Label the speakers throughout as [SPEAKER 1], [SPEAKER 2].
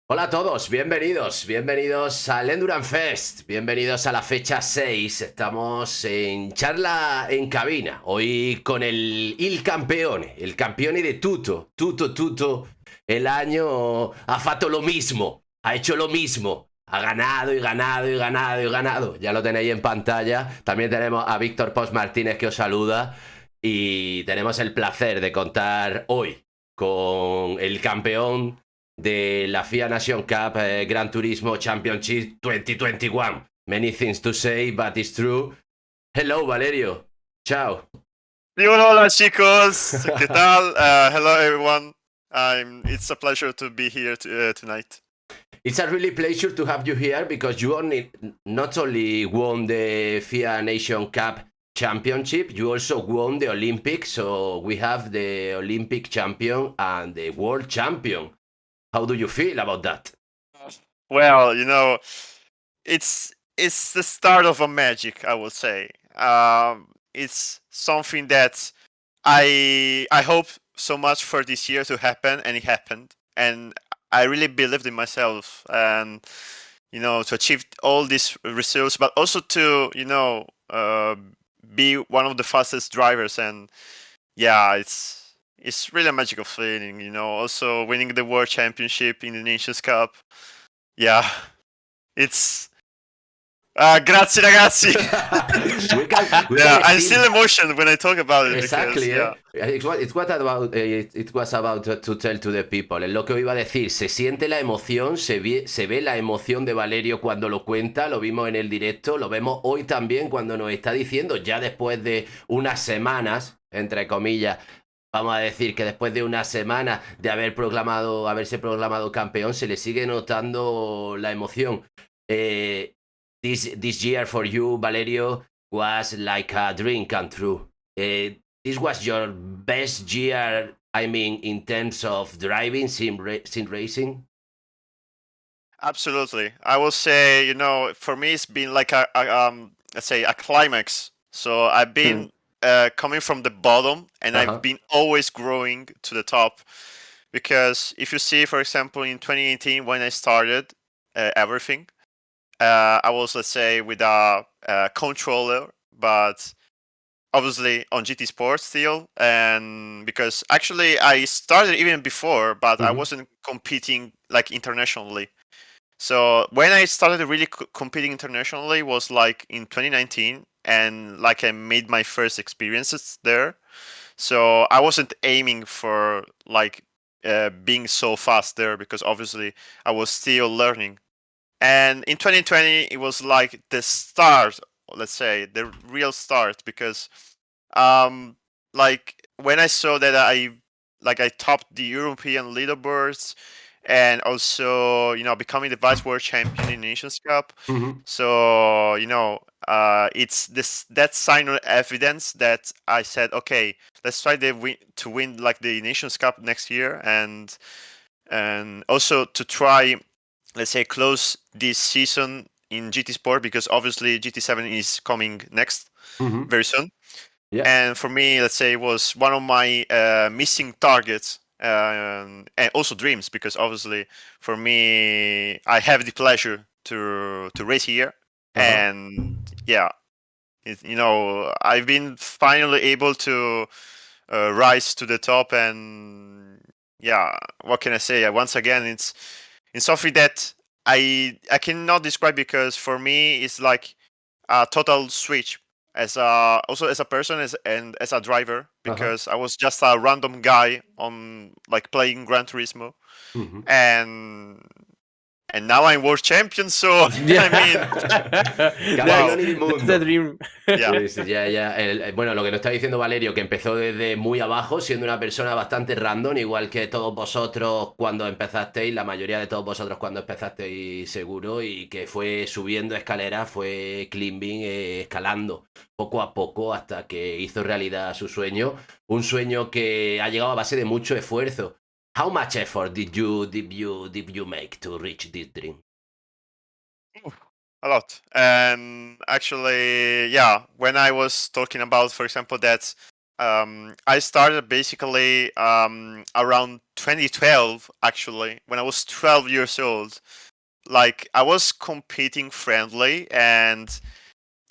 [SPEAKER 1] Hola a todos, bienvenidos al EnduranceFest, bienvenidos a la fecha 6. Estamos en charla en cabina, hoy con il campeone de tutto, el año ha fatto lo mismo, ha hecho lo mismo, ha ganado y ganado y ganado y ganado, ya lo tenéis en pantalla. También tenemos a Víctor Pons Martínez que os saluda y tenemos el placer de contar hoy con el campeón de la FIA Nation Cup Gran Turismo Championship 2021. Many things to say, but it's true. Hello, Valerio. Ciao.
[SPEAKER 2] Hola chicos, ¿qué tal? Hello everyone. It's a pleasure to be here tonight.
[SPEAKER 1] It's a really pleasure to have you here because you not only won the FIA Nation Cup Championship, you also won the Olympics. So we have the Olympic champion and the world champion. How do you feel about that?
[SPEAKER 2] Well, it's the start of a magic, I would say. It's something that I hope so much for this year to happen, and it happened. And I really believed in myself, and to achieve all these results, but also to be one of the fastest drivers. And yeah, it's really a magical feeling. Also winning the World Championship in the Nations Cup. Yeah, it's grazie ragazzi. I'm still emotional when I talk about it.
[SPEAKER 1] Exactly,
[SPEAKER 2] because,
[SPEAKER 1] it was about to tell to the people. Es lo que iba a decir. Se siente la emoción, se ve la emoción de Valerio cuando lo cuenta. Lo vimos en el directo, lo vemos hoy también cuando nos está diciendo, ya después de unas semanas, entre comillas, vamos a decir que después de una semana de haberse proclamado campeón, se le sigue notando la emoción. This year for you, Valerio, was like a dream come true. This was your best year, I mean, in terms of driving, sim racing?
[SPEAKER 2] Absolutely. I will say, for me, it's been like let's say a climax. So I've been coming from the bottom, and I've been always growing to the top. Because if you see, for example, in 2018, when I started everything, I was, let's say, with a controller, but obviously on GT Sports still. And because actually I started even before, but I wasn't competing like internationally. So when I started really competing internationally was like in 2019, and like I made my first experiences there. So I wasn't aiming for like being so fast there, because obviously I was still learning. And in 2020, it was like the start, let's say, the real start, because like when I saw that I topped the European leaderboards, and also becoming the vice world champion in Nations Cup. So it's that sign of evidence that I said, okay, let's try to win like the Nations Cup next year, and also to try, let's say, close this season in GT Sport, because obviously GT7 is coming next very soon. Yeah. And for me, let's say, it was one of my missing targets, and also dreams, because obviously for me, I have the pleasure to race here. And yeah, I've been finally able to rise to the top. And yeah, what can I say? Once again, it's something that I cannot describe, because for me it's like a total switch also as a person and as a driver, because I was just a random guy on like playing Gran Turismo, and now I'm world champion. So I mean,
[SPEAKER 3] That's the dream.
[SPEAKER 1] Bueno, lo que nos está diciendo Valerio, que empezó desde muy abajo, siendo una persona bastante random, igual que todos vosotros cuando empezasteis, la mayoría de todos vosotros cuando empezasteis seguro, y que fue subiendo escaleras, fue climbing, escalando poco a poco hasta que hizo realidad su sueño, un sueño que ha llegado a base de mucho esfuerzo. How much effort did you make to reach this dream?
[SPEAKER 2] A lot. And actually, yeah, when I was talking about, for example, that I started basically around 2012, actually, when I was 12 years old. Like, I was competing friendly, and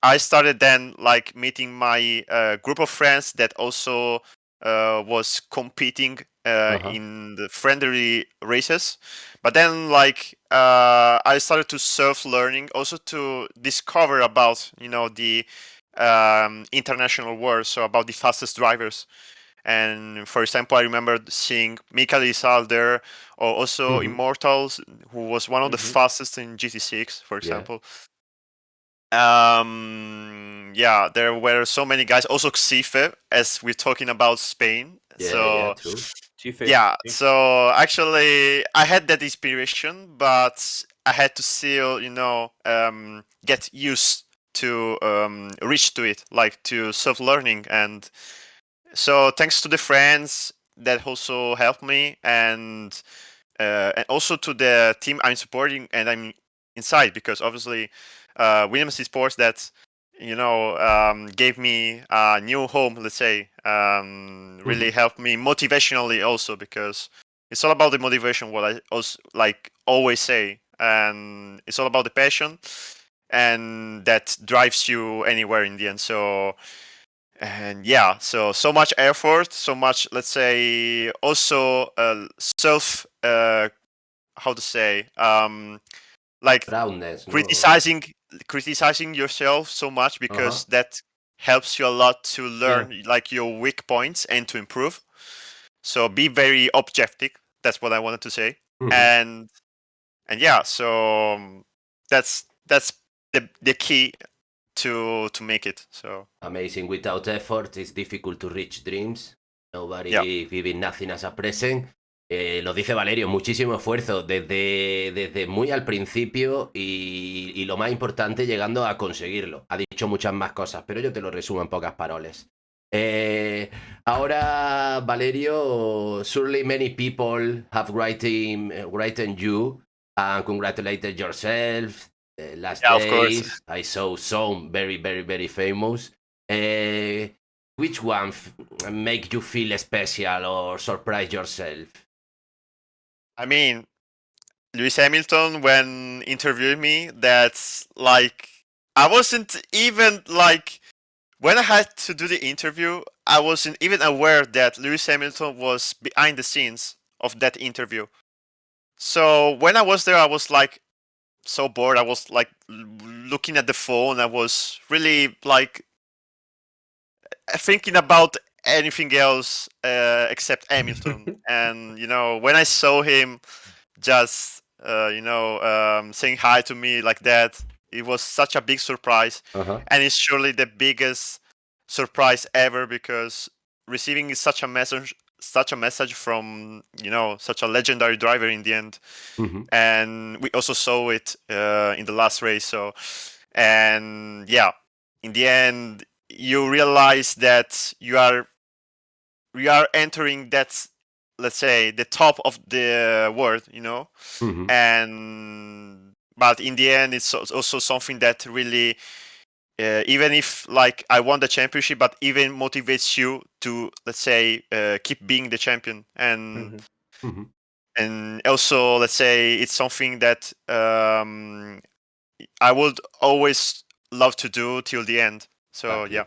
[SPEAKER 2] I started then like meeting my group of friends that also was competing in the friendly races. But then like I started to self-learning, also to discover about the international world, so about the fastest drivers. And for example, I remember seeing Mikael Isal there, or also Immortals, who was one of the fastest in GT6, for example. Yeah, there were so many guys. Also Xife, as we're talking about Spain.
[SPEAKER 1] True.
[SPEAKER 2] Yeah, so actually I had that inspiration, but I had to still, get used to reach to it, like to self-learning. And so thanks to the friends that also helped me, and also to the team I'm supporting and I'm inside, because obviously Williams Sports that gave me a new home, let's say, really helped me motivationally also, because it's all about the motivation, what I also like always say, and it's all about the passion, and that drives you anywhere in the end. So, and yeah, so much effort, so much, let's say, also self how to say, like
[SPEAKER 1] Roundness, no?
[SPEAKER 2] criticizing yourself so much, because that helps you a lot to learn like your weak points and to improve. So be very objective, that's what I wanted to say. And yeah, so that's the key to make it. So
[SPEAKER 1] Amazing. Without effort, it's difficult to reach dreams.
[SPEAKER 2] yeah.
[SPEAKER 1] Nobody giving nothing as a present. Lo dice Valerio, muchísimo esfuerzo desde muy al principio y lo más importante, llegando a conseguirlo. Ha dicho muchas más cosas, pero yo te lo resumo en pocas paroles. Ahora, Valerio, surely many people have written you and congratulated yourself. Last
[SPEAKER 2] Yeah, of course.
[SPEAKER 1] days, I saw some very, very, very famous. Which one make you feel special or surprise yourself?
[SPEAKER 2] I mean, Lewis Hamilton, when interviewed me, that's like, I wasn't even like, when I had to do the interview, I wasn't even aware that Lewis Hamilton was behind the scenes of that interview. So when I was there, I was like so bored. I was like looking at the phone. I was really like thinking about anything else except Hamilton. And when I saw him just saying hi to me like that, it was such a big surprise. And it's surely the biggest surprise ever, because receiving such a message from such a legendary driver in the end. And we also saw it in the last race. So, and yeah, in the end you realize that we are entering that, let's say, the top of the world, and but in the end it's also something that really even if like I won the championship, but even motivates you to, let's say, keep being the champion. And also, let's say, it's something that I would always love to do till the end. So yeah.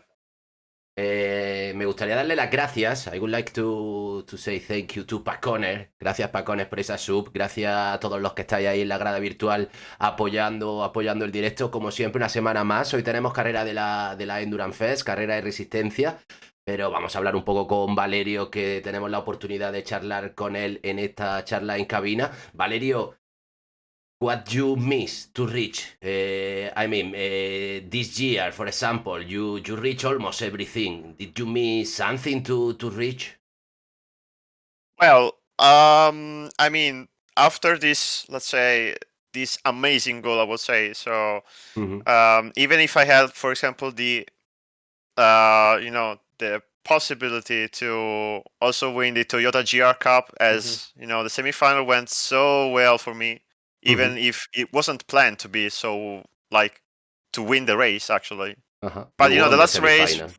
[SPEAKER 1] Me gustaría darle las gracias. I would like to say thank you to Pacones. Gracias, Pacones, por esa sub. Gracias a todos los que estáis ahí en la grada virtual apoyando el directo. Como siempre, una semana más. Hoy tenemos carrera de la EnduranceFest, carrera de resistencia. Pero vamos a hablar un poco con Valerio, que tenemos la oportunidad de charlar con él en esta charla en cabina. Valerio, what you miss to reach? This year, for example, you reach almost everything. Did you miss something to reach?
[SPEAKER 2] Well, I mean, after this, let's say, this amazing goal, I would say. So, even if I had, for example, the possibility to also win the Toyota GR Cup, as the semifinal went so well for me, even if it wasn't planned to be so, like, to win the race actually. But
[SPEAKER 1] You
[SPEAKER 2] the
[SPEAKER 1] won the
[SPEAKER 2] last race,
[SPEAKER 1] semifinal.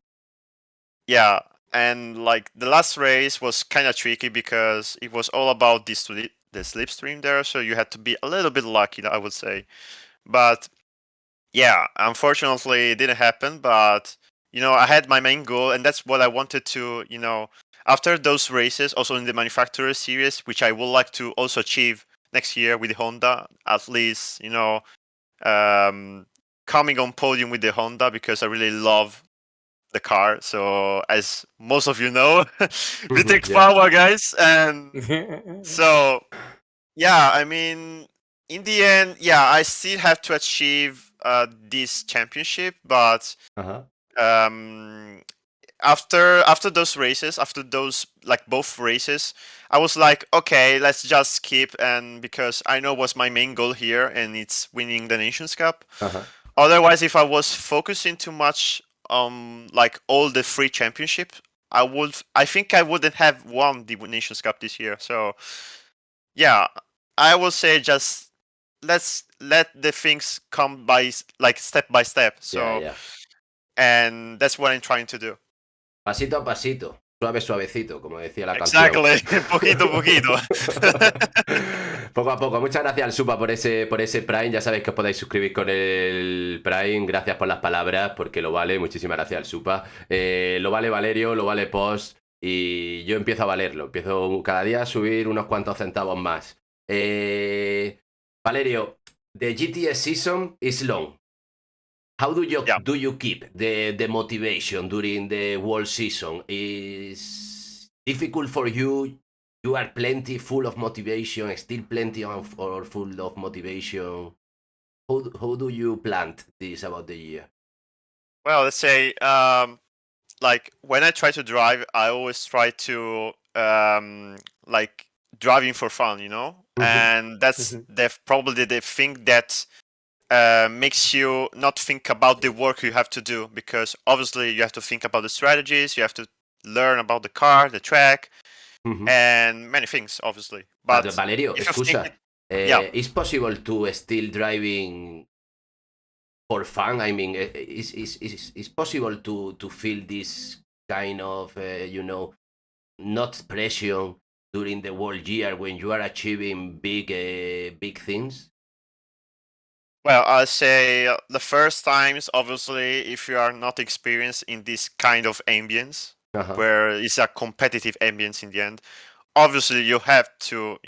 [SPEAKER 2] yeah, and like the last race was kind of tricky because it was all about the slipstream there, so you had to be a little bit lucky, I would say. But yeah, unfortunately, it didn't happen. But I had my main goal, and that's what I wanted to, after those races, also in the manufacturer series, which I would like to also achieve next year with the Honda, at least, coming on podium with the Honda, because I really love the car. So as most of you know, we take
[SPEAKER 1] Yeah.
[SPEAKER 2] power, guys, and so yeah, I mean, in the end, yeah, I still have to achieve this championship, but
[SPEAKER 1] Ajá.
[SPEAKER 2] um, after those races, after those like both races, I was like, okay, let's just skip, and because I know what's my main goal here, and it's winning the Nations Cup.
[SPEAKER 1] Ajá.
[SPEAKER 2] Otherwise, if I was focusing too much on like all the free championship, I think I wouldn't have won the Nations Cup this year. So yeah, I will say just let's let the things come by like step by step.
[SPEAKER 1] Yeah,
[SPEAKER 2] So
[SPEAKER 1] yeah.
[SPEAKER 2] and that's what I'm trying to do.
[SPEAKER 1] Pasito a pasito, suave suavecito, como decía la canción.
[SPEAKER 2] Exactly, poquito a poquito.
[SPEAKER 1] Poco a poco. Muchas gracias al Supa por ese Prime. Ya sabéis que os podéis suscribir con el Prime. Gracias por las palabras, porque lo vale. Muchísimas gracias al Supa. Lo vale Valerio, lo vale Post. Y yo empiezo a valerlo. Empiezo cada día a subir unos cuantos centavos más. Valerio, the GTS season is long. How
[SPEAKER 2] Yeah.
[SPEAKER 1] do you keep the motivation during the world season? Is difficult for you? You are plenty full of motivation, still plenty of or full of motivation. How do you plan this about the year?
[SPEAKER 2] Well, let's say like when I try to drive, I always try to like driving for fun, and that's probably the thing that makes you not think about the work you have to do, because obviously you have to think about the strategies, you have to learn about the car, the track, and many things, obviously. But
[SPEAKER 1] Valerio,
[SPEAKER 2] if you think,
[SPEAKER 1] scusa,
[SPEAKER 2] yeah,
[SPEAKER 1] is possible to still driving for fun? I mean, is possible to feel this kind of, not pressure during the whole year when you are achieving big things?
[SPEAKER 2] well, I say the first times, obviously, if you are not experienced in this kind of ambience,
[SPEAKER 1] Uh-huh.
[SPEAKER 2] where it's a competitive ambience in the end, obviously you have to,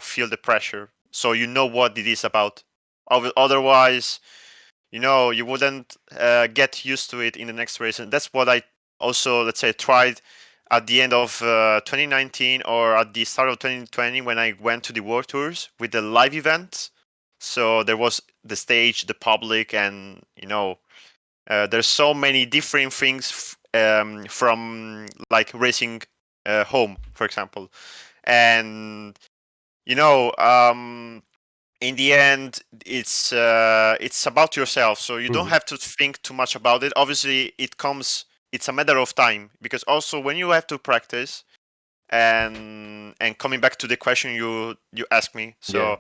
[SPEAKER 2] feel the pressure, so you know what it is about. Otherwise, you wouldn't get used to it in the next race, and that's what I also, let's say, tried at the end of 2019 or at the start of 2020 when I went to the World Tours with the live event. So there was the stage, the public, and there's so many different things from like racing home, for example, and in the end, it's about yourself, so you don't have to think too much about it. Obviously, it's a matter of time, because also when you have to practice, and coming back to the question you asked me, so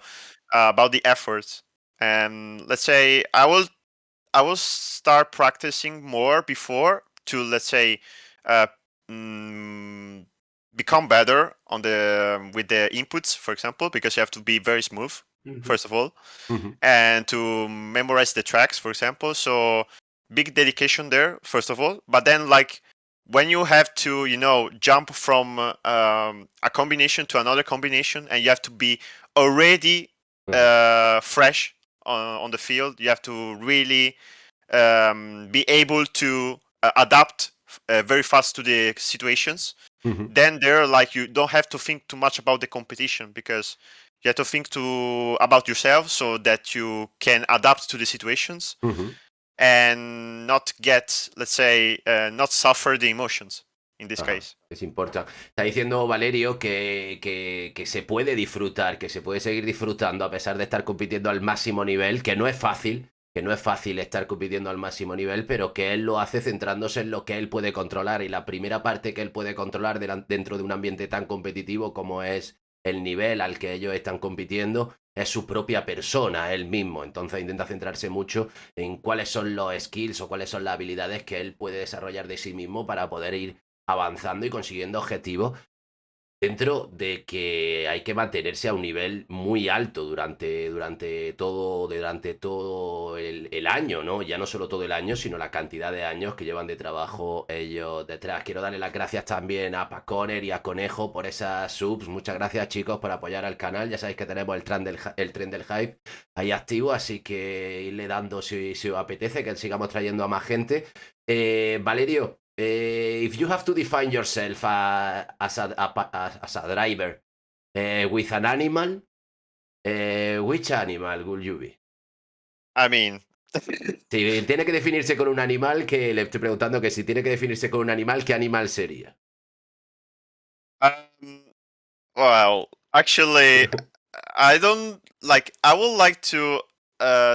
[SPEAKER 2] about the efforts, and let's say I will start practicing more before to, let's say, uh, mm, become better on the with the inputs, for example, because you have to be very smooth first of all, and to memorize the tracks, for example. So big dedication there, first of all. But then, like, when you have to, jump from a combination to another combination, and you have to be already fresh on the field, you have to really be able to adapt very fast to the situations. Then there, like, you don't have to think too much about the competition, because you have to think about yourself, so that you can adapt to the situations and not get, let's say, not suffer the emotions in this
[SPEAKER 1] Ajá,
[SPEAKER 2] case.
[SPEAKER 1] es importante. Está diciendo Valerio que se puede disfrutar, que se puede seguir disfrutando a pesar de estar compitiendo al máximo nivel, que no es fácil estar compitiendo al máximo nivel, pero que él lo hace centrándose en lo que él puede controlar. Y la primera parte que él puede controlar dentro de un ambiente tan competitivo como es el nivel al que ellos están compitiendo, es su propia persona, él mismo. Entonces intenta centrarse mucho en cuáles son los skills o cuáles son las habilidades que él puede desarrollar de sí mismo para poder ir avanzando y consiguiendo objetivos dentro de que hay que mantenerse a un nivel muy alto durante todo el año, ¿no? Ya no solo todo el año, sino la cantidad de años que llevan de trabajo ellos detrás. Quiero darle las gracias también a Paconer y a Conejo por esas subs. Muchas gracias, chicos, por apoyar al canal. Ya sabéis que tenemos el tren del hype ahí activo, así que irle dando si os apetece, que sigamos trayendo a más gente. Valerio, if you have to define yourself as a driver with an animal, which animal will you be?
[SPEAKER 2] I mean,
[SPEAKER 1] Si tiene que definirse con un animal, que le estoy preguntando que si tiene que definirse con un animal, ¿qué animal sería?
[SPEAKER 2] well, actually, I don't like. I would like to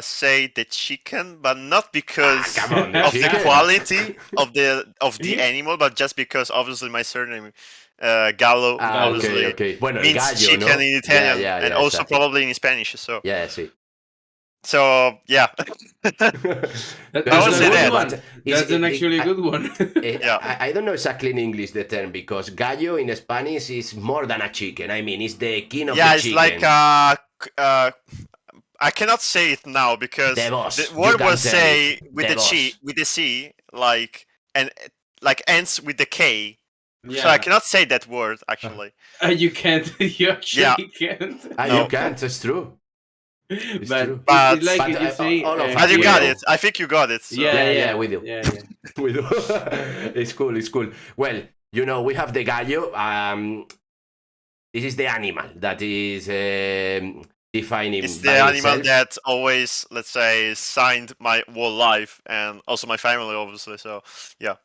[SPEAKER 2] say the chicken, but not because
[SPEAKER 1] Come on, the
[SPEAKER 2] of the
[SPEAKER 1] chicken.
[SPEAKER 2] quality of the animal, but just because obviously my surname Gallo obviously
[SPEAKER 1] Okay. Bueno, el
[SPEAKER 2] means
[SPEAKER 1] gallo,
[SPEAKER 2] chicken
[SPEAKER 1] ¿no?
[SPEAKER 2] in Italian
[SPEAKER 1] Yeah,
[SPEAKER 2] and also
[SPEAKER 1] exactly.
[SPEAKER 2] probably in Spanish. So
[SPEAKER 1] Sí.
[SPEAKER 2] yeah, I would
[SPEAKER 3] That's
[SPEAKER 2] say
[SPEAKER 3] a good
[SPEAKER 2] that.
[SPEAKER 3] one. That's an actually good one.
[SPEAKER 2] Yeah.
[SPEAKER 1] I don't know exactly in English the term, because gallo in Spanish is more than a chicken. I mean, it's the king of
[SPEAKER 2] Yeah,
[SPEAKER 1] the
[SPEAKER 2] it's
[SPEAKER 1] chicken.
[SPEAKER 2] like I cannot say it now because
[SPEAKER 1] The boss.
[SPEAKER 2] the
[SPEAKER 1] You
[SPEAKER 2] word
[SPEAKER 1] can
[SPEAKER 2] was
[SPEAKER 1] tell
[SPEAKER 2] say
[SPEAKER 1] it.
[SPEAKER 2] with
[SPEAKER 1] The
[SPEAKER 2] the C,
[SPEAKER 1] boss.
[SPEAKER 2] with the C, like and like ends with the K.
[SPEAKER 3] Yeah.
[SPEAKER 2] So I cannot say that word actually.
[SPEAKER 3] You can't. You actually can't.
[SPEAKER 1] You
[SPEAKER 2] No.
[SPEAKER 1] can't. It's true. It's
[SPEAKER 3] But
[SPEAKER 1] true.
[SPEAKER 2] But-
[SPEAKER 3] it's like
[SPEAKER 1] But
[SPEAKER 3] if you say.
[SPEAKER 1] all of us
[SPEAKER 2] But you
[SPEAKER 1] we
[SPEAKER 2] got
[SPEAKER 1] know.
[SPEAKER 2] it. I think you got it. So.
[SPEAKER 3] Yeah,
[SPEAKER 1] we do.
[SPEAKER 3] Yeah.
[SPEAKER 1] We do. It's cool. Well, we have the gallo. This is the animal that is defining
[SPEAKER 2] It's
[SPEAKER 1] by
[SPEAKER 2] the animal
[SPEAKER 1] itself.
[SPEAKER 2] that always, let's say, signed my whole life and also my family, obviously. So, yeah.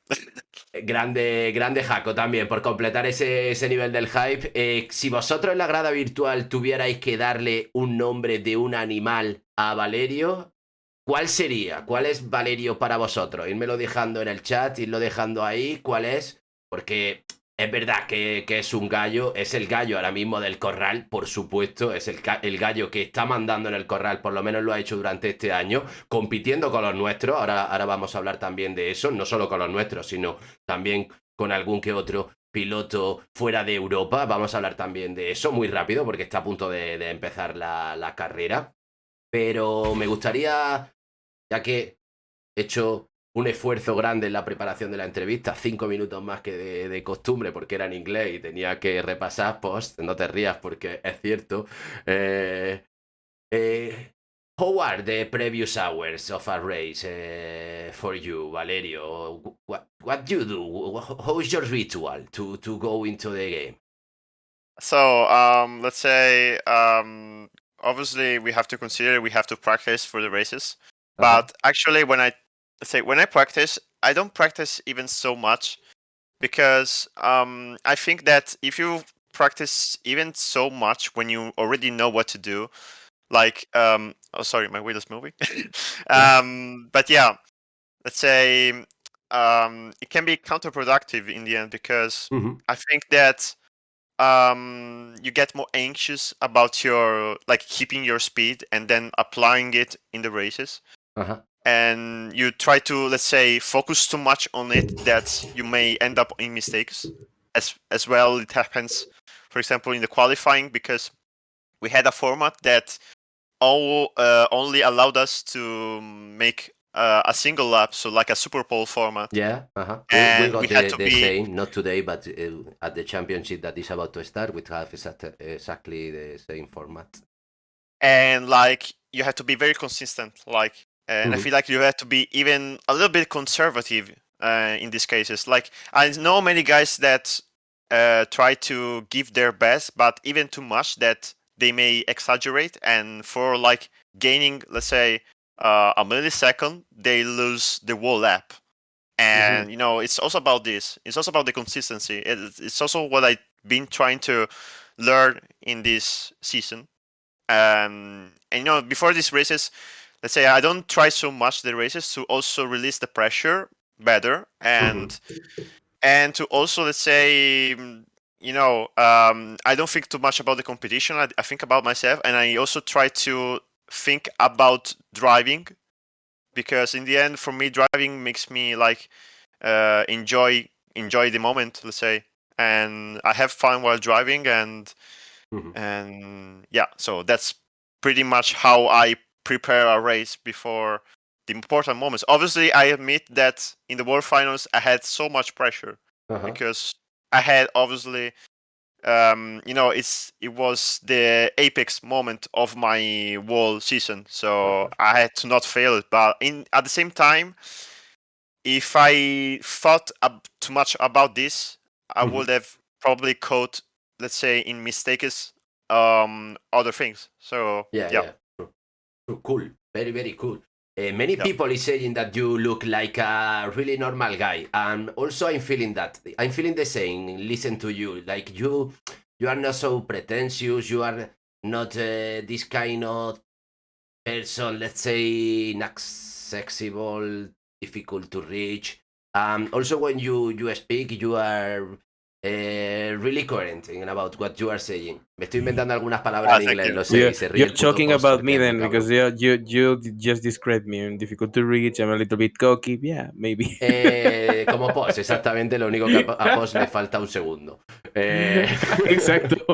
[SPEAKER 1] Grande Jaco también, por completar ese nivel del hype. Si vosotros en la grada virtual tuvierais que darle un nombre de un animal a Valerio, ¿cuál sería? ¿Cuál es Valerio para vosotros? Irmelo dejando en el chat, irlo dejando ahí. ¿Cuál es? Porque es verdad que es un gallo, es el gallo ahora mismo del corral, por supuesto, es el gallo que está mandando en el corral, por lo menos lo ha hecho durante este año, compitiendo con los nuestros. Ahora vamos a hablar también de eso, no solo con los nuestros, sino también con algún que otro piloto fuera de Europa. Vamos a hablar también de eso muy rápido, porque está a punto de empezar la carrera. Pero me gustaría, ya que he hecho un esfuerzo grande en la preparación de la entrevista, 5 minutos más que de costumbre, porque era en inglés y tenía que repasar post, no te rías porque es cierto. How are the previous hours of a race for you, Valerio? What you do? How is your ritual to go into the game?
[SPEAKER 2] So, let's say, obviously, we have to consider we have to practice for the races. But actually, when I practice, I don't practice even so much because I think that if you practice even so much when you already know what to do, like oh sorry, my wheel is moving. But yeah, let's say it can be counterproductive in the end because I think that you get more anxious about your keeping your speed and then applying it in the races. And you try to, let's say, focus too much on it that you may end up in mistakes. As well, it happens, for example, in the qualifying, because we had a format that only allowed us to make a single lap, so like a Super Bowl format.
[SPEAKER 1] Yeah,
[SPEAKER 2] And
[SPEAKER 1] we
[SPEAKER 2] we
[SPEAKER 1] got
[SPEAKER 2] had to
[SPEAKER 1] the
[SPEAKER 2] be
[SPEAKER 1] same, not today, but at the championship that is about to start, we have exactly the same format.
[SPEAKER 2] And you have to be very consistent, and I feel like you have to be even a little bit conservative in these cases. Like, I know many guys that try to give their best, but even too much that they may exaggerate, and for gaining, let's say, a millisecond, they lose the whole lap. And it's also about this. It's also about the consistency. It's also what I've been trying to learn in this season. And before these races, let's say I don't try so much the races to also release the pressure better, and to also, let's say, I don't think too much about the competition. I think about myself, and I also try to think about driving, because in the end, for me, driving makes me enjoy enjoy the moment, let's say, and I have fun while driving, and yeah, so that's pretty much how I prepare a race before the important moments. Obviously, I admit that in the World Finals I had so much pressure because I had obviously it was the apex moment of my whole season, so I had to not fail it. But at the same time, if I thought too much about this, I would have probably caught, let's say, in mistakes, other things. So
[SPEAKER 1] yeah. Cool, very, very cool. Many people is saying that you look like a really normal guy, and also I'm feeling that. I'm feeling the same. Listen to you, like you are not so pretentious. You are not this kind of person, let's say, inaccessible, difficult to reach. Also, when you speak, you are really coherent in about what you are saying. Me estoy inventando algunas palabras en inglés, no sé. Y se ríe
[SPEAKER 4] You're
[SPEAKER 1] el puto
[SPEAKER 4] talking
[SPEAKER 1] post
[SPEAKER 4] about me
[SPEAKER 1] porque es
[SPEAKER 4] then,
[SPEAKER 1] muy
[SPEAKER 4] because
[SPEAKER 1] cabrón.
[SPEAKER 4] you just described me. I'm difficult to reach. I'm a little bit cocky. Yeah, maybe.
[SPEAKER 1] Como post, exactamente lo único que a post le falta un segundo.
[SPEAKER 4] Exacto.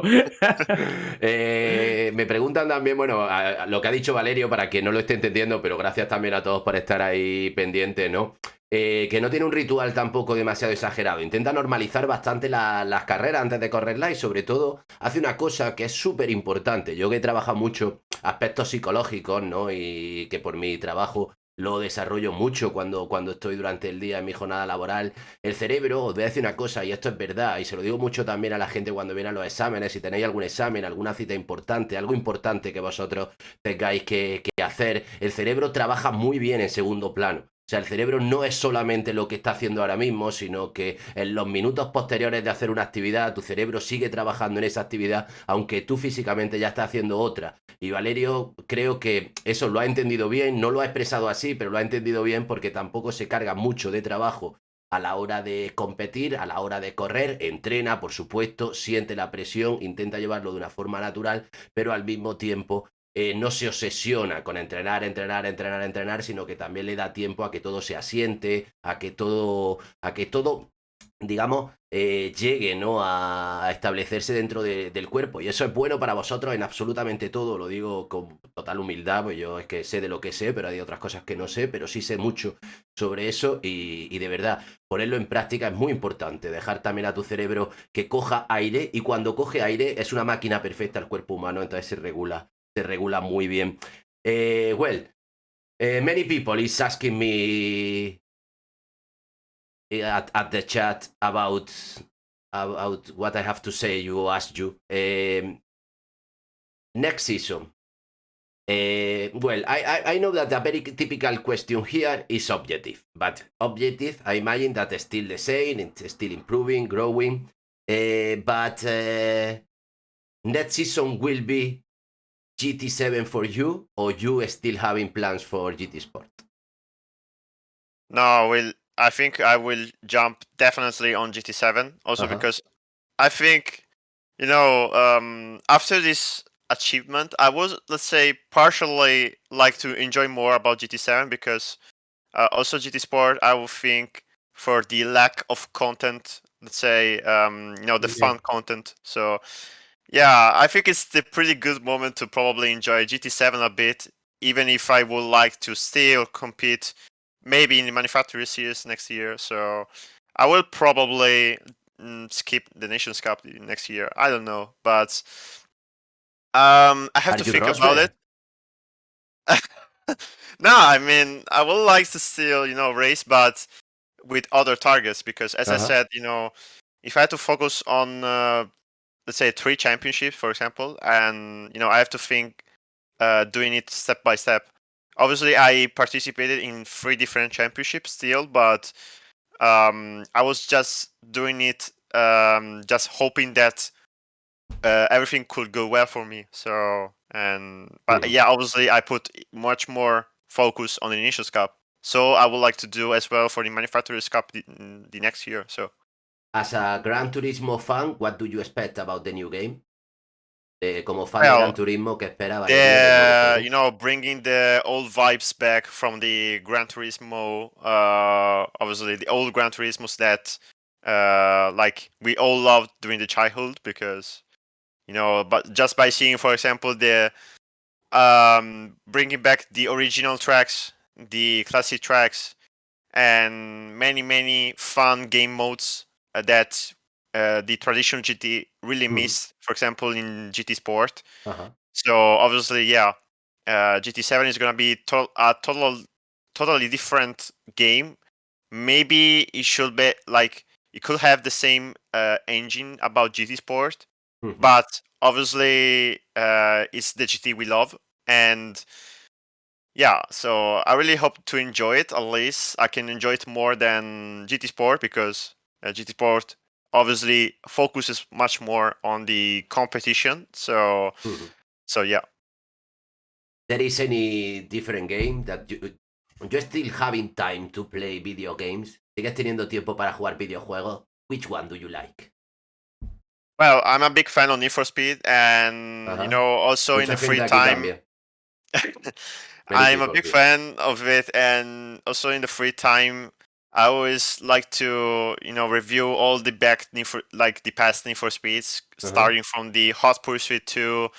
[SPEAKER 1] Me preguntan también, bueno, a lo que ha dicho Valerio, para que no lo esté entendiendo, pero gracias también a todos por estar ahí pendientes, ¿no? Que no tiene un ritual tampoco demasiado exagerado. Intenta normalizar bastante las carreras antes de correrlas y sobre todo hace una cosa que es súper importante. Yo que he trabajado mucho aspectos psicológicos, ¿no? Y que por mi trabajo lo desarrollo mucho cuando estoy durante el día en mi jornada laboral. El cerebro, os voy a decir una cosa, y esto es verdad, y se lo digo mucho también a la gente cuando viene a los exámenes, si tenéis algún examen, alguna cita importante, algo importante que vosotros tengáis que hacer, el cerebro trabaja muy bien en segundo plano. O sea, el cerebro no es solamente lo que está haciendo ahora mismo, sino que en los minutos posteriores de hacer una actividad, tu cerebro sigue trabajando en esa actividad, aunque tú físicamente ya estás haciendo otra. Y Valerio creo que eso lo ha entendido bien, no lo ha expresado así, pero lo ha entendido bien porque tampoco se carga mucho de trabajo a la hora de competir, a la hora de correr, entrena, por supuesto, siente la presión, intenta llevarlo de una forma natural, pero al mismo tiempo no se obsesiona con entrenar, sino que también le da tiempo a que todo se asiente, a que todo, digamos, llegue, ¿no? a establecerse dentro del cuerpo. Y eso es bueno para vosotros en absolutamente todo, lo digo con total humildad, pues yo es que sé de lo que sé, pero hay otras cosas que no sé, pero sí sé mucho sobre eso y de verdad, ponerlo en práctica es muy importante, dejar también a tu cerebro que coja aire y cuando coge aire es una máquina perfecta el cuerpo humano, entonces se regula muy bien. Many people is asking me at the chat about what I have to say. You asked you next season. I know that a very typical question here is objective, but objective, I imagine that it's still the same, it's still improving, growing, but next season will be GT7 for you, or you still having plans for GT Sport?
[SPEAKER 2] No, I think I will jump definitely on GT7 also because I think, after this achievement, I was, let's say, partially like to enjoy more about GT7 because also GT Sport, I would think for the lack of content, let's say, the fun content. So yeah, I think it's the pretty good moment to probably enjoy GT7 a bit, even if I would like to still compete maybe in the Manufacturer Series next year. So I will probably skip the Nations Cup next year. I don't know, but I have to think about it. No, I mean, I would like to still, race, but with other targets because, as I said, if I had to focus on let's say 3 championships, for example, and I have to think doing it step by step. Obviously, I participated in 3 different championships still, but I was just doing it, just hoping that everything could go well for me. So, yeah, obviously, I put much more focus on the Nations Cup. So I would like to do as well for the Manufacturers Cup the next year. So.
[SPEAKER 1] As a Gran Turismo fan, what do you expect about the new game? Como fan de Gran Turismo, ¿qué espera Valerio?
[SPEAKER 2] Bringing the old vibes back from the Gran Turismo, obviously the old Gran Turismos that like we all loved during the childhood, because but just by seeing, for example, the bringing back the original tracks, the classic tracks, and many fun game modes that the traditional GT really missed, for example, in GT Sport. So obviously, GT7 is gonna be a totally different game. Maybe it should be like, it could have the same engine about GT Sport, but obviously it's the GT we love, and so I really hope to enjoy it. At least I can enjoy it more than GT Sport, because GT Sport obviously focuses much more on the competition. So yeah.
[SPEAKER 1] There is any different game that you're still having time to play video games? ¿Sigues teniendo tiempo para jugar videojuegos? Which one do you like?
[SPEAKER 2] Well, I'm a big fan of Need for Speed, and also
[SPEAKER 1] Mucha
[SPEAKER 2] in the
[SPEAKER 1] gente
[SPEAKER 2] free
[SPEAKER 1] aquí
[SPEAKER 2] time.
[SPEAKER 1] también.
[SPEAKER 2] I'm a big fan of it, and also in the free time, I always like to review all the the past Need for Speeds, starting from the Hot Pursuit 2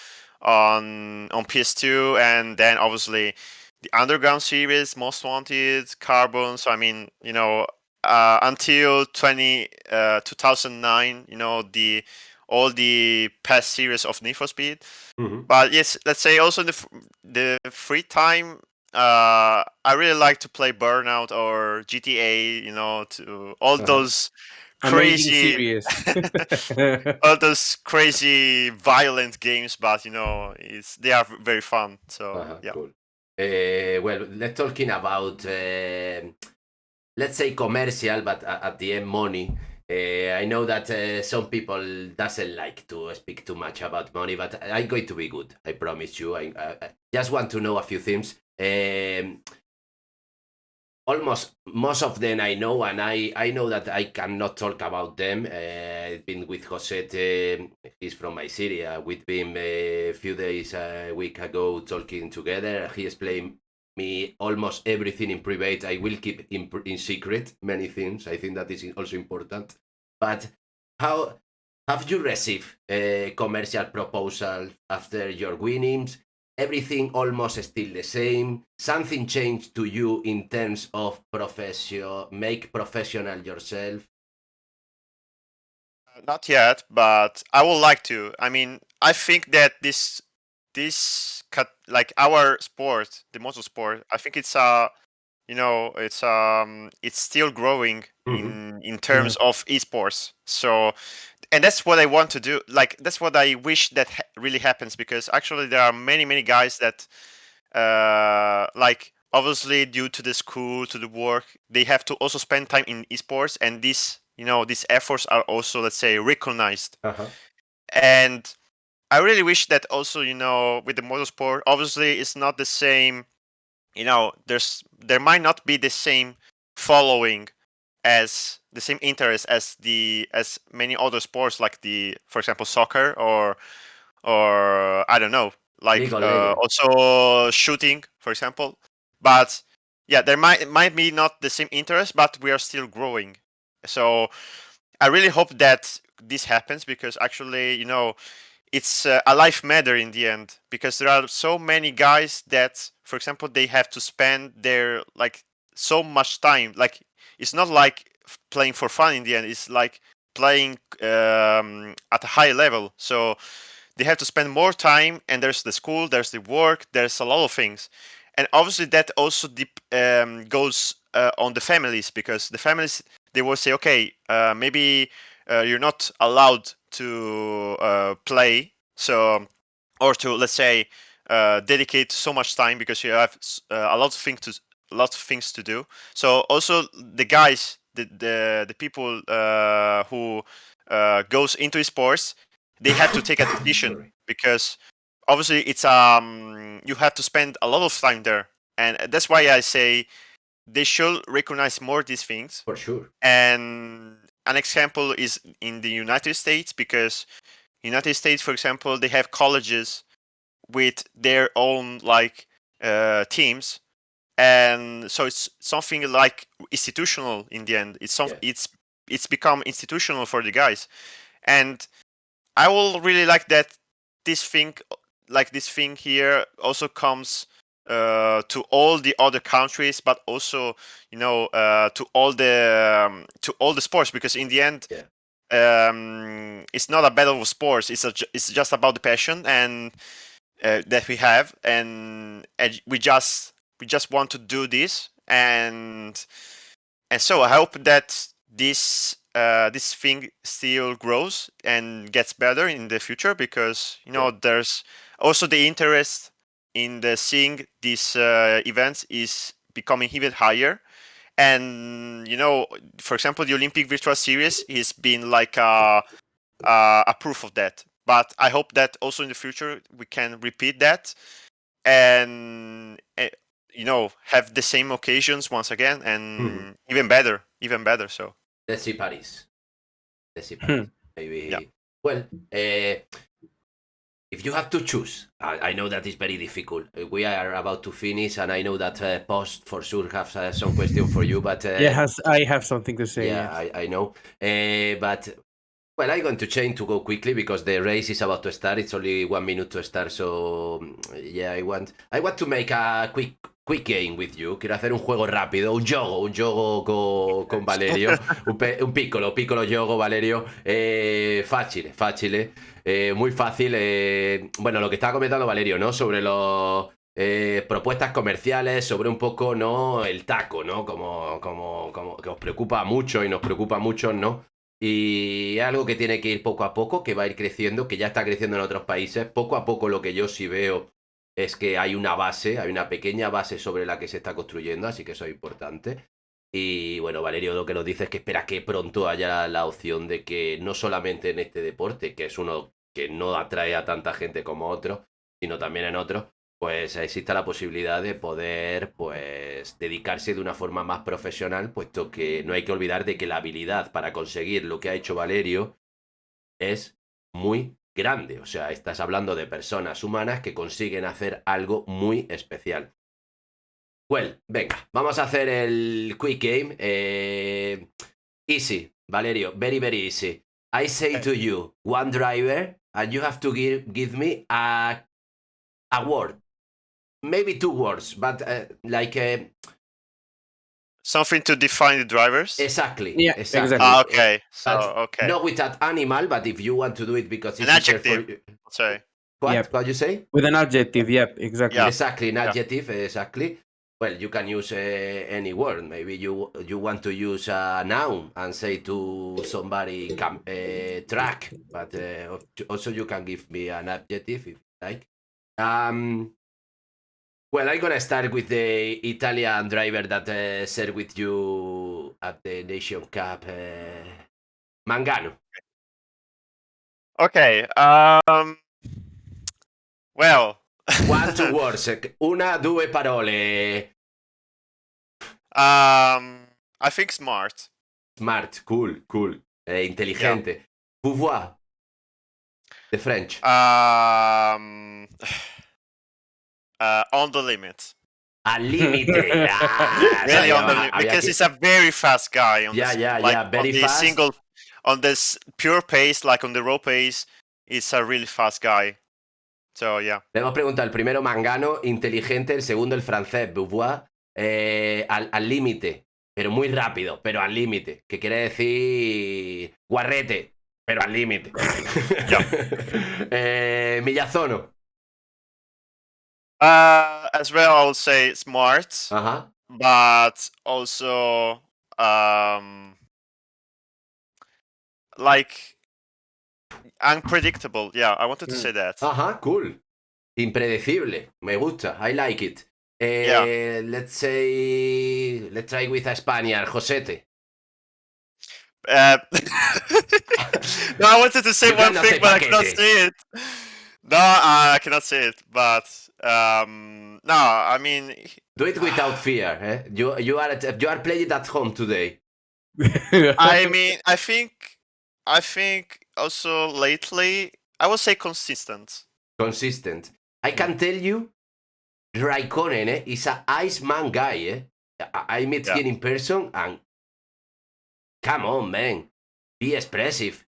[SPEAKER 2] on PS2, and then obviously the Underground series, Most Wanted, Carbon. So I mean, until 2009, all the past series of Need for Speed. But yes, let's say also the free time, I really like to play Burnout or GTA. To all those crazy, all those crazy violent games. But they are very fun. So yeah.
[SPEAKER 1] Cool. Well, let's talking about let's say commercial, but at the end money. I know that some people doesn't like to speak too much about money, but I'm going to be good. I promise you. I just want to know a few things. Almost most of them I know, and I know that I cannot talk about them. I've been with José, he's from my city. We've been a few days, a week ago, talking together. He explained me almost everything in private. I will keep in secret many things. I think that is also important. But how have you received a commercial proposal after your winnings? Everything almost still the same? Something changed to you in terms of make professional yourself?
[SPEAKER 2] Not yet, but I would like to. I mean, I think that this like our sport, the motorsport, I think it's it's still growing in terms of esports. So, and that's what I want to do. Like, that's what I wish that really happens, because actually there are many guys that like, obviously due to the school, to the work, they have to also spend time in esports, and these efforts are also, let's say, recognized. And I really wish that also, with the motorsport, obviously it's not the same. There might not be the same following, as the same interest as many other sports, like for example, soccer, or I don't know, like also shooting, for example. But yeah, there might be not the same interest, but we are still growing. So I really hope that this happens, because actually, it's a life matter in the end, because there are so many guys that, for example, they have to spend their like so much time. Like, it's not like playing for fun in the end. It's like playing at a high level. So they have to spend more time, and there's the school, there's the work, there's a lot of things. And obviously that also goes on the families, because the families, they will say, okay, maybe you're not allowed to play, so, or to, let's say, dedicate so much time, because you have a lot of things to do. So also the guys, the people who goes into sports, they have to take a decision, because obviously it's you have to spend a lot of time there, and that's why I say they should recognize more these things.
[SPEAKER 1] For sure.
[SPEAKER 2] And an example is in the United States, because United States, for example, they have colleges with their own like teams, and so it's something like institutional in the end. It's it's become institutional for the guys, and I will really like that this thing here also comes to all the other countries, but also to all the sports, because in the end, it's not a battle of sports. It's just about the passion and that we have, and we just want to do this, and so I hope that this thing still grows and gets better in the future, because there's also the interest in seeing these events is becoming even higher. And for example, the Olympic Virtual Series has been like a proof of that. But I hope that also in the future we can repeat that and have the same occasions once again, and even better. So
[SPEAKER 1] let's see Paris. Maybe.
[SPEAKER 2] Yeah.
[SPEAKER 1] Well, if you have to choose, I know that is very difficult. We are about to finish, and I know that Post for sure have some question for you, but
[SPEAKER 4] yes, I have something to say.
[SPEAKER 1] yeah,
[SPEAKER 4] Yes.
[SPEAKER 1] I know. But well, I'm going to change to go quickly because the race is about to start. It's only 1 minute to start, so yeah, I want to make a quick game with you. Quiero hacer un juego rápido, un gioco con Valerio, un piccolo gioco, Valerio. Facile, muy fácil. Bueno, lo que estaba comentando Valerio, ¿no? Sobre los propuestas comerciales, sobre un poco, ¿no? El taco, ¿no? Como que os preocupa mucho y nos preocupa mucho, ¿no? Y es algo que tiene que ir poco a poco, que va a ir creciendo, que ya está creciendo en otros países. Poco a poco lo que yo sí veo es que hay una pequeña base sobre la que se está construyendo, así que eso es importante. Y bueno, Valerio lo que nos dice es que espera que pronto haya la opción de que no solamente en este deporte, que es uno que no atrae a tanta gente como otros, sino también en otros, pues exista la posibilidad de poder pues dedicarse de una forma más profesional, puesto que no hay que olvidar de que la habilidad para conseguir lo que ha hecho Valerio es muy grande. O sea, estás hablando de personas humanas que consiguen hacer algo muy especial. Well, venga, vamos a hacer el quick game. Easy, Valerio, very, very easy. I say to you, one driver, and you have to give me a word. Maybe 2 words, but
[SPEAKER 2] something to define the drivers.
[SPEAKER 1] Exactly.
[SPEAKER 4] Yeah,
[SPEAKER 1] exactly.
[SPEAKER 2] Okay. So okay.
[SPEAKER 1] Not with that animal, but if you want to do it because it's
[SPEAKER 2] An
[SPEAKER 1] easier
[SPEAKER 2] adjective.
[SPEAKER 1] for you.
[SPEAKER 2] Sorry.
[SPEAKER 1] What?
[SPEAKER 4] Yep.
[SPEAKER 1] What you say?
[SPEAKER 4] With an adjective, yep, exactly.
[SPEAKER 2] Yeah.
[SPEAKER 1] Exactly, an adjective, exactly. Well, you can use any word. Maybe you want to use a noun and say to somebody track, but also you can give me an adjective if you like. Well, I'm gonna start with the Italian driver that served with you at the Nation Cup, Mangano.
[SPEAKER 2] Okay. Well.
[SPEAKER 1] 1, 2 words. 1, 2 parole.
[SPEAKER 2] I think smart.
[SPEAKER 1] Smart, cool. Inteligente.
[SPEAKER 2] Yeah.
[SPEAKER 1] Pouvoir. The French.
[SPEAKER 2] On the limit.
[SPEAKER 1] Al límite.
[SPEAKER 2] Really on the limit, because he's a very fast guy.
[SPEAKER 1] Very fast.
[SPEAKER 2] On this pure pace, like on the raw pace, he's a really fast guy. So yeah.
[SPEAKER 1] Le hemos preguntado el primero Mangano, inteligente, el segundo el francés, Beauvoir, al límite, pero muy rápido, pero al límite, que quiere decir guarrete, pero al límite. Miyazono.
[SPEAKER 2] As well, I would say smart, but also like unpredictable. Yeah, I wanted to say that.
[SPEAKER 1] Cool. Impredecible. Me gusta. I like it. Let's try with a Spaniard, Josete.
[SPEAKER 2] No, I wanted to say one thing, but I cannot say it. No, I cannot say it. But no, I mean,
[SPEAKER 1] do it without fear. Eh? You are playing at home today.
[SPEAKER 2] I mean, I think also lately, I would say consistent.
[SPEAKER 1] I can tell you, Raikkonen is an Iceman guy. I met him in person, and Come on, man. Be expressive.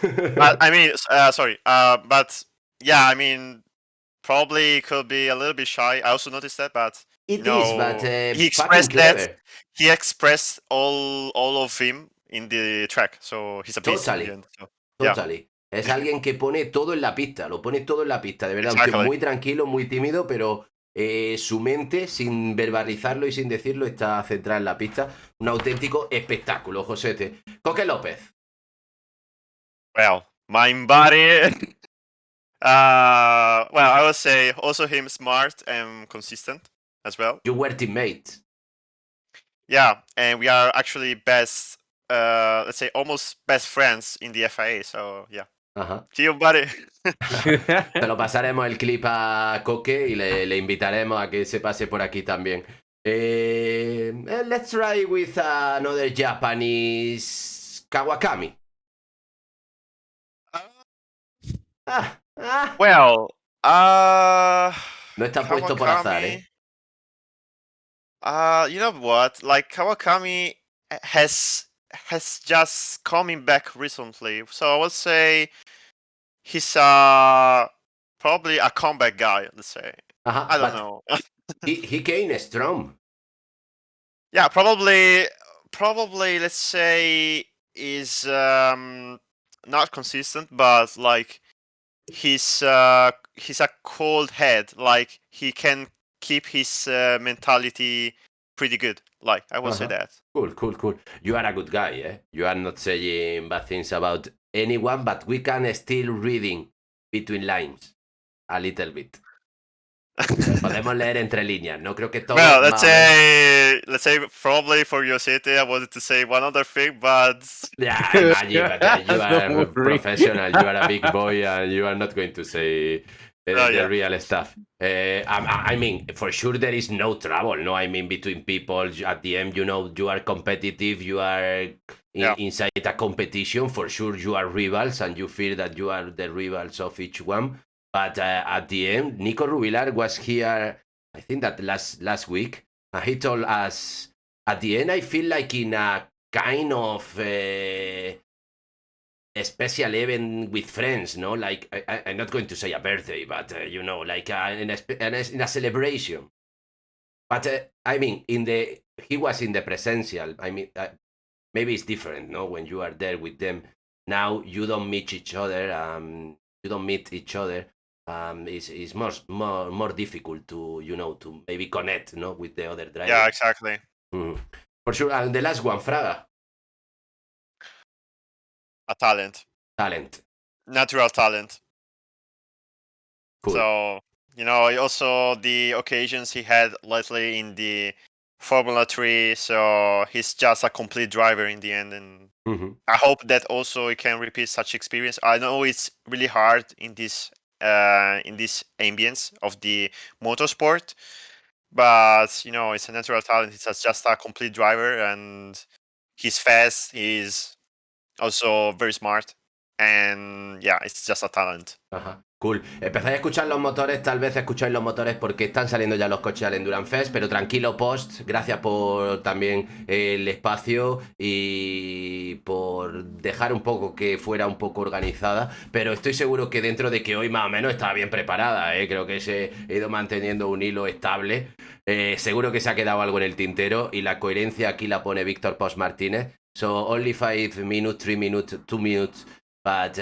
[SPEAKER 2] I mean, sorry. But yeah, I mean, probably could be a little bit shy. I also noticed that, but
[SPEAKER 1] It is, but
[SPEAKER 2] he
[SPEAKER 1] fucking
[SPEAKER 2] expressed that.
[SPEAKER 1] clever.
[SPEAKER 2] He expressed all of him in the track, so he's a beast in the
[SPEAKER 1] Totally.
[SPEAKER 2] end. So, yeah,
[SPEAKER 1] Totally. Es alguien que pone todo en la pista, lo pone todo en la pista, de verdad. Un tío
[SPEAKER 2] exactly.
[SPEAKER 1] muy tranquilo, muy tímido, pero su mente, sin verbalizarlo y sin decirlo, está centrada en la pista. Un auténtico espectáculo, Josete. Coque López.
[SPEAKER 2] Well, mind body. Well, I would say also him smart and consistent as well.
[SPEAKER 1] You were teammates.
[SPEAKER 2] Yeah, and we are actually best, let's say almost best friends in the FIA. So yeah.
[SPEAKER 1] Ajá.
[SPEAKER 2] See you, buddy.
[SPEAKER 1] Te lo pasaremos el clip a Coque y le invitaremos a que se pase por aquí también. Let's try with another Japanese Kawakami.
[SPEAKER 2] Well,
[SPEAKER 1] No está puesto por azar, ¿eh?
[SPEAKER 2] You know what? Like Kawakami has just coming back recently, so I would say he's probably a comeback guy. Let's say. I don't know.
[SPEAKER 1] he came strong.
[SPEAKER 2] Yeah, probably. Let's say is not consistent, but like he's a cold head. Like he can keep his mentality pretty good. Like I will say that.
[SPEAKER 1] Cool. You are a good guy, eh? You are not saying bad things about anyone, but we can still reading between lines a little bit. Podemos leer entre líneas, no creo que todo.
[SPEAKER 2] Well, let's say probably for your city, I wanted to say one other thing, but
[SPEAKER 1] yeah, imagine, but you are a professional, you are a big boy, and you are not going to say the real stuff. I mean, for sure there is no trouble, no? I mean, between people at the end, you know, you are competitive, you are inside a competition. For sure, you are rivals, and you feel that you are the rivals of each one. But at the end, Nico Rubilar was here, I think that last week. He told us, at the end, I feel like in a kind of a special event with friends, no? Like, I'm not going to say a birthday, but, you know, like in a celebration. But, I mean, he was in the presential. I mean, maybe it's different, no? When you are there with them. Now, you don't meet each other. It's more difficult to, you know, to maybe connect, no, with the other driver.
[SPEAKER 2] Yeah, exactly.
[SPEAKER 1] For sure. And the last one, Fraga.
[SPEAKER 2] A talent. Natural talent.
[SPEAKER 1] Cool.
[SPEAKER 2] So, you know, also the occasions he had lately in the Formula 3, so he's just a complete driver in the end, and I hope that also he can repeat such experience. I know it's really hard in this ambience of the motorsport, but you know, it's a natural talent. He's just a complete driver, and he's fast. He's also very smart, and yeah, it's just a talent.
[SPEAKER 1] Ajá. Cool. Empezáis a escuchar los motores, tal vez escucháis los motores porque están saliendo ya los coches al EnduranceFest, pero tranquilo, Post, gracias por también el espacio y por dejar un poco que fuera un poco organizada, pero estoy seguro que dentro de que hoy más o menos estaba bien preparada, creo que se ha ido manteniendo un hilo estable, seguro que se ha quedado algo en el tintero y la coherencia aquí la pone Víctor Post Martínez, so only 5 minutes, 3 minutes, 2 minutes, but...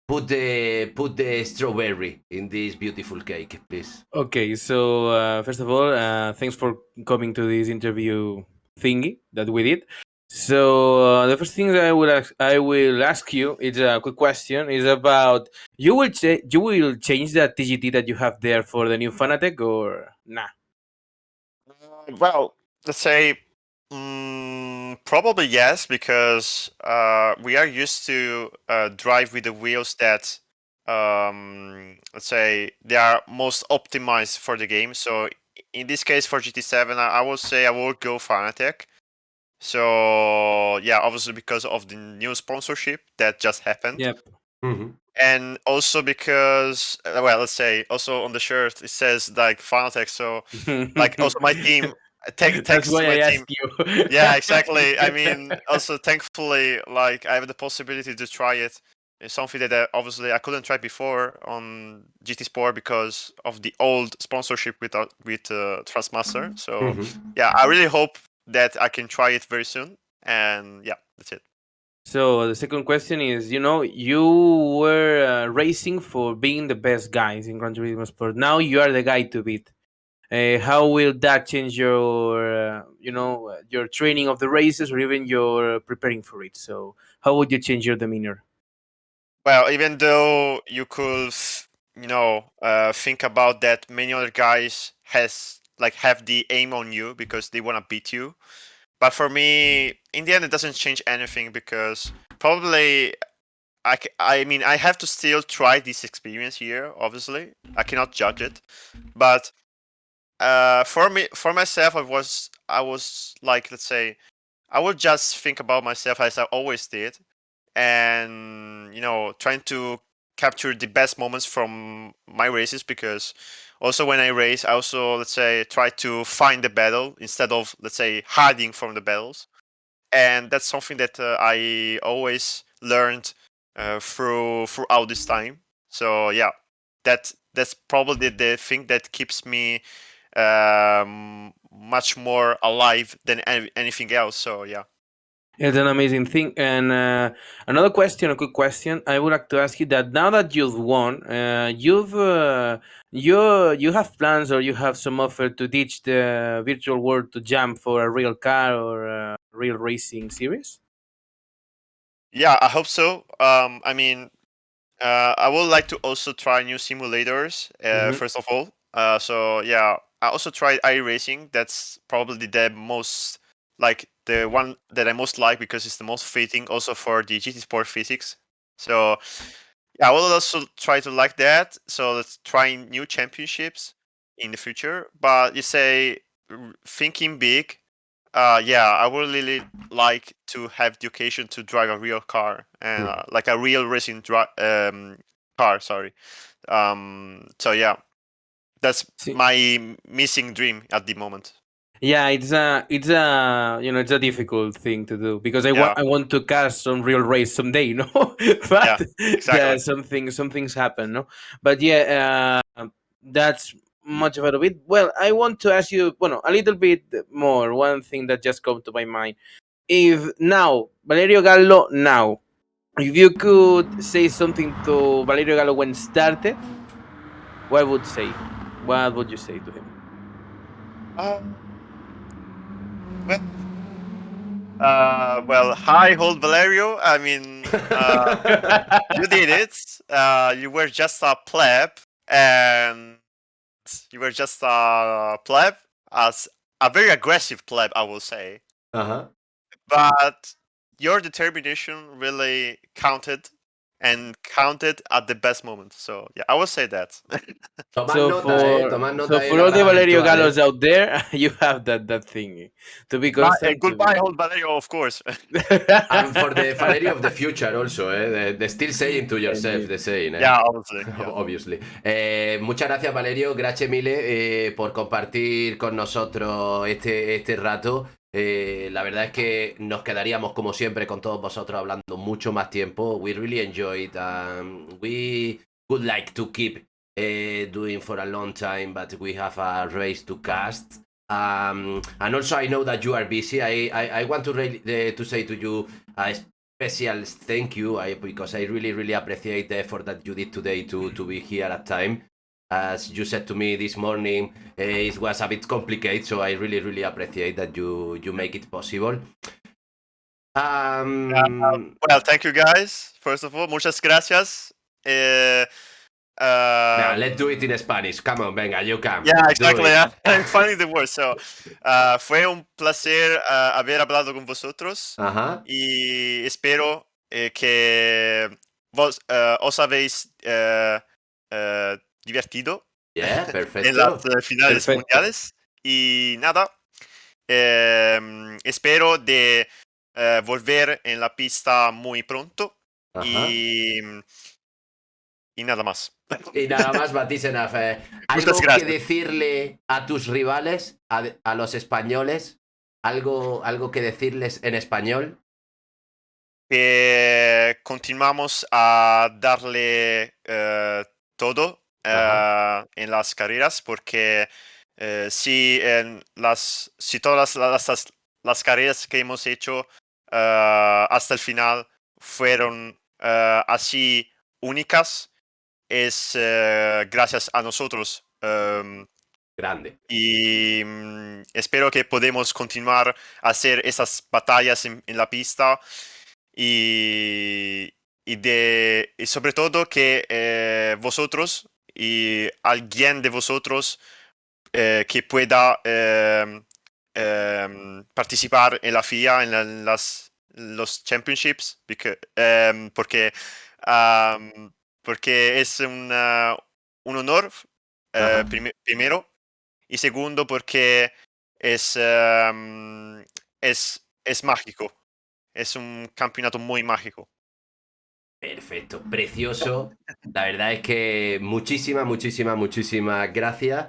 [SPEAKER 1] Put the strawberry in this beautiful cake, please.
[SPEAKER 4] Okay, so first of all, thanks for coming to this interview thingy that we did. So the first thing that I will ask you is a quick question. Is about you will change the TGT that you have there for the new Fanatec or nah?
[SPEAKER 2] Well, let's say probably yes, because we are used to drive with the wheels that let's say they are most optimized for the game. So in this case for GT7, I will say I will go Fanatec. So yeah, obviously because of the new sponsorship that just happened.
[SPEAKER 4] Yep.
[SPEAKER 2] And also because well, let's say also on the shirt it says like Fanatec. So like also my team thanks
[SPEAKER 4] That's
[SPEAKER 2] to
[SPEAKER 4] why
[SPEAKER 2] my
[SPEAKER 4] I
[SPEAKER 2] team.
[SPEAKER 4] asked you.
[SPEAKER 2] Yeah, exactly. I mean, also thankfully, like I have the possibility to try it. It's something that obviously I couldn't try before on GT Sport because of the old sponsorship with Trustmaster. So yeah, I really hope that I can try it very soon. And yeah, that's it.
[SPEAKER 4] So the second question is, you were racing for being the best guys in Gran Turismo Sport. Now you are the guy to beat. How will that change your training of the races or even your preparing for it? So how would you change your demeanor?
[SPEAKER 2] Well, even though you could, think about that, many other guys have the aim on you because they want to beat you. But for me, in the end, it doesn't change anything because probably I mean, I have to still try this experience here. Obviously, I cannot judge it, but for myself, I was like, let's say, I would just think about myself as I always did, and trying to capture the best moments from my races because also when I race, I also, let's say, try to find the battle instead of, let's say, hiding from the battles, and that's something that I always learned throughout this time. So yeah, that's probably the thing that keeps me much more alive than anything else. So yeah.
[SPEAKER 4] It's an amazing thing. And another question, a quick question. I would like to ask you that now that you've won, you have plans or you have some offer to ditch the virtual world to jump for a real car or a real racing series?
[SPEAKER 2] Yeah, I hope so. I mean, I would like to also try new simulators. First of all, so yeah, I also tried iRacing. That's probably the most like the one that I most like because it's the most fitting also for the GT Sport physics. So yeah, I will also try to like that. So let's try new championships in the future. But you say thinking big. Yeah, I would really like to have the occasion to drive a real car and like a real racing car. Sorry. So yeah, that's
[SPEAKER 4] See,
[SPEAKER 2] my missing dream at the moment.
[SPEAKER 4] yeah, it's a difficult thing to do because
[SPEAKER 2] Yeah,
[SPEAKER 4] I want to cast some real race someday,
[SPEAKER 2] yeah,
[SPEAKER 4] but
[SPEAKER 2] exactly.
[SPEAKER 4] some things happen, no. But yeah, that's much about it. Well, I want to ask you, well, a little bit more. One thing that just come to my mind: if now Valerio Gallo, now, if you could say something to Valerio Gallo when started, what would you say to him?
[SPEAKER 2] Um, well, hi, hold Valerio. I mean, you did it. You were just a pleb, and you were just a pleb, as a very aggressive pleb, I will say. But your determination really counted and counted at the best moment. So yeah, I will say that.
[SPEAKER 1] Tomad
[SPEAKER 4] So
[SPEAKER 1] nota, ¿eh?
[SPEAKER 4] for
[SPEAKER 1] Tomad
[SPEAKER 4] so
[SPEAKER 1] nota ahí en
[SPEAKER 4] for
[SPEAKER 1] la
[SPEAKER 4] all the
[SPEAKER 1] grada
[SPEAKER 4] Valerio
[SPEAKER 1] virtual,
[SPEAKER 4] Gallos
[SPEAKER 1] ¿eh?
[SPEAKER 4] out there, you have that thing to be constant.
[SPEAKER 2] Goodbye, hold Valerio, of course.
[SPEAKER 1] And for the Valerio of the future also, ¿eh? The still saying to yourself the same, ¿eh?
[SPEAKER 2] Yeah, obviously. Yeah.
[SPEAKER 1] Obviously. Muchas gracias, Valerio. Gracias mille por compartir con nosotros este rato. La verdad es que nos quedaríamos, como siempre, con todos vosotros hablando mucho más tiempo. We really enjoy it. We would like to keep doing for a long time, but we have a race to cast. And also, I know that you are busy. I want to say to you special thank you because I really appreciate the effort that you did today to be here at time. As you said to me this morning, it was a bit complicated, so I really appreciate that you make it possible.
[SPEAKER 2] Well, thank you guys. First of all, muchas gracias.
[SPEAKER 1] Let's do it in Spanish. Come on, venga, you can.
[SPEAKER 2] Yeah,
[SPEAKER 1] Do
[SPEAKER 2] exactly.
[SPEAKER 1] it.
[SPEAKER 2] I'm finding the word. So, fue un placer haber hablado con vosotros y espero que vos os habéis divertido
[SPEAKER 1] Yeah,
[SPEAKER 2] en las
[SPEAKER 1] perfecto.
[SPEAKER 2] finales
[SPEAKER 4] Perfecto.
[SPEAKER 2] mundiales. Y nada, espero de volver en la pista muy pronto. Y y nada más.
[SPEAKER 1] Y nada más, Matisse enough.
[SPEAKER 2] Muchas
[SPEAKER 1] ¿Algo que
[SPEAKER 2] gracias.
[SPEAKER 1] decirle a tus rivales, a los españoles? ¿Algo que decirles en español?
[SPEAKER 2] Que continuamos a darle todo en las carreras, porque si todas las carreras que hemos hecho hasta el final fueron así únicas, es gracias a nosotros.
[SPEAKER 1] Grande.
[SPEAKER 2] Y espero que podamos continuar a hacer esas batallas en la pista y sobre todo que vosotros y alguien de vosotros que pueda participar en la FIA, en los championships, porque es un honor, primero, y segundo porque es mágico. Es un campeonato muy mágico.
[SPEAKER 1] Perfecto, precioso. La verdad es que muchísimas gracias.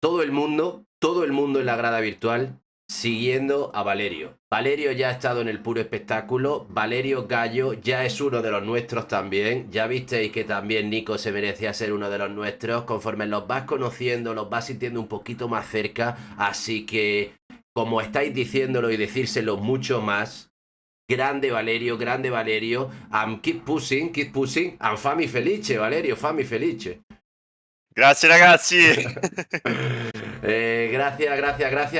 [SPEAKER 1] Todo el mundo en la grada virtual siguiendo a Valerio. Valerio ya ha estado en el puro espectáculo. Valerio Gallo ya es uno de los nuestros también. Ya visteis que también Nico se merecía ser uno de los nuestros. Conforme los vas conociendo, los vas sintiendo un poquito más cerca. Así que, como estáis diciéndolo y decírselo mucho más, grande Valerio. Keep pushing. And fammi felice, Valerio, fammi felice.
[SPEAKER 2] Grazie ragazzi.
[SPEAKER 1] Gracias.